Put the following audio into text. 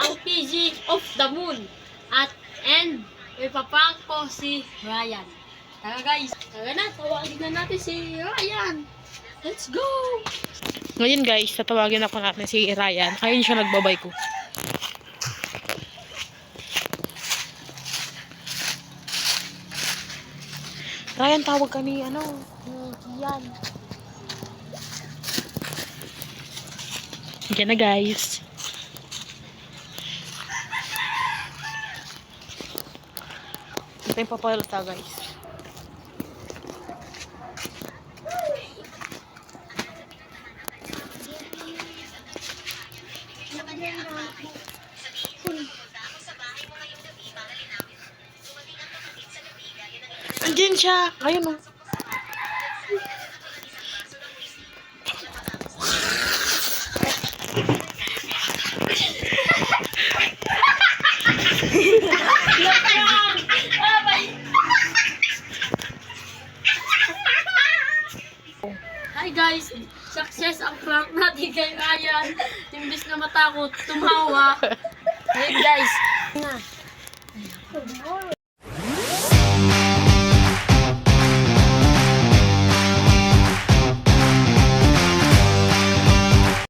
ang PG of the Moon. And may paprank ko si Ryan. Tara guys, tara na, tawagin na natin si Ryan. Let's go! Ngayon guys, tatawagin ako natin si Ryan. Ayun siya nagbabay ko. Ryan, tawag ka ni Kian. Diyan na guys. Ito yung papalata guys. Andiyan siya. Ayun o. Hi guys! Success ang prank natin kay Ryan. Imbis na matakot, tumawa. Hey guys!